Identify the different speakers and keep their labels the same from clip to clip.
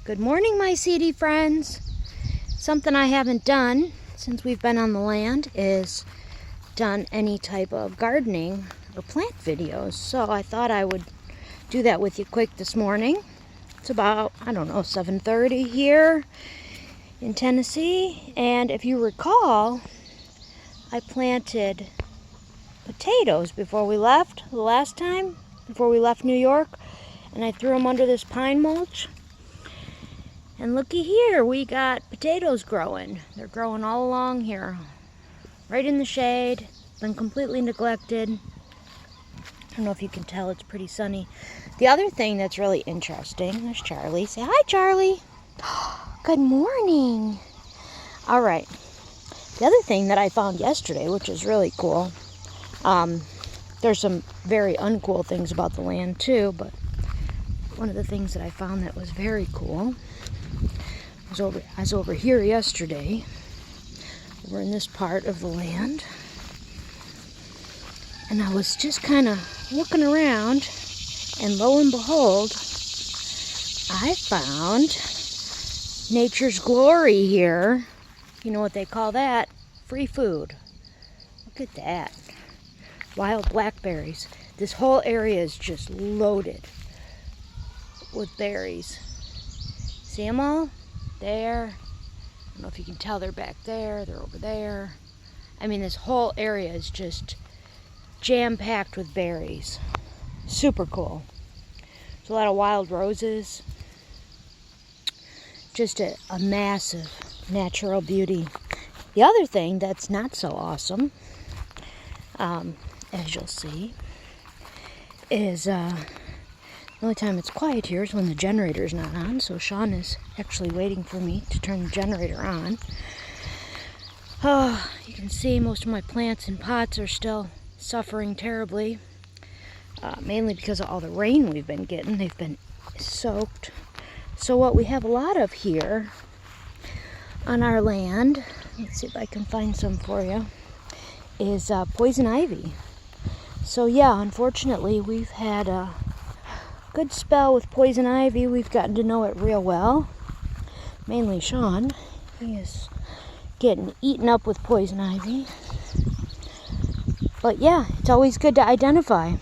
Speaker 1: Good morning, my seedy friends. Something I haven't done since we've been on the land is done any type of gardening or plant videos. So I thought I would do that with you quick this morning. It's about, 7:30 here in Tennessee. And if you recall, I planted potatoes before we left the last time, before we left New York. And I threw them under this pine mulch. And looky here, we got potatoes growing. They're growing all along here, right in the shade. Been completely neglected. I don't know if you can tell, it's pretty sunny. The other thing that's really interesting, there's Charlie. Say hi, Charlie. Good morning. All right. The other thing that I found yesterday, which is really cool, there's some very uncool things about the land too, but one of the things that I found that was very cool, I was over here yesterday, over in this part of the land, and I was just kind of looking around, and lo and behold, I found nature's glory here. You know what they call that? Free food. Look at that. Wild blackberries. This whole area is just loaded with berries. See them all? There. I don't know if you can tell, they're back there, they're over there. I mean, this whole area is just jam-packed with berries. Super cool. There's a lot of wild roses. Just a massive natural beauty. The other thing that's not so awesome, as you'll see, is the only time it's quiet here is when the generator's not on, so Sean is actually waiting for me to turn the generator on. Oh, you can see most of my plants in pots are still suffering terribly, mainly because of all the rain we've been getting. They've been soaked. So what we have a lot of here on our land, let's see if I can find some for you, is poison ivy. So yeah, unfortunately, we've had a good spell with poison ivy. We've gotten to know it real well. Mainly Sean. He is getting eaten up with poison ivy. But yeah, it's always good to identify.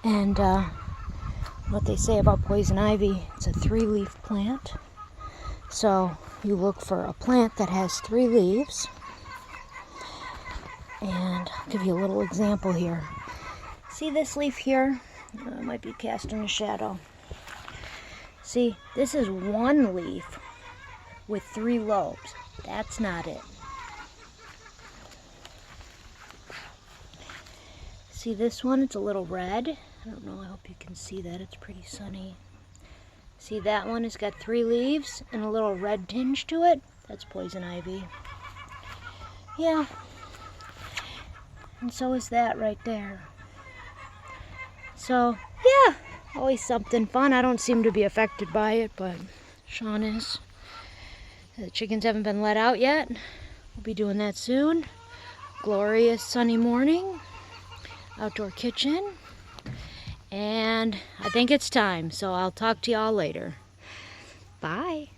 Speaker 1: And what they say about poison ivy, it's a 3-leaf plant. So you look for a plant that has 3 leaves. And I'll give you a little example here. See this leaf here? It might be casting a shadow. See, this is 1 leaf with 3 lobes. That's not it. See this one? It's a little red. I don't know, I hope you can see that. It's pretty sunny. See that one has got 3 leaves and a little red tinge to it? That's poison ivy. Yeah. And so is that right there. So, yeah, always something fun. I don't seem to be affected by it, but Sean is. The chickens haven't been let out yet. We'll be doing that soon. Glorious sunny morning. Outdoor kitchen. And I think it's time, so I'll talk to y'all later. Bye.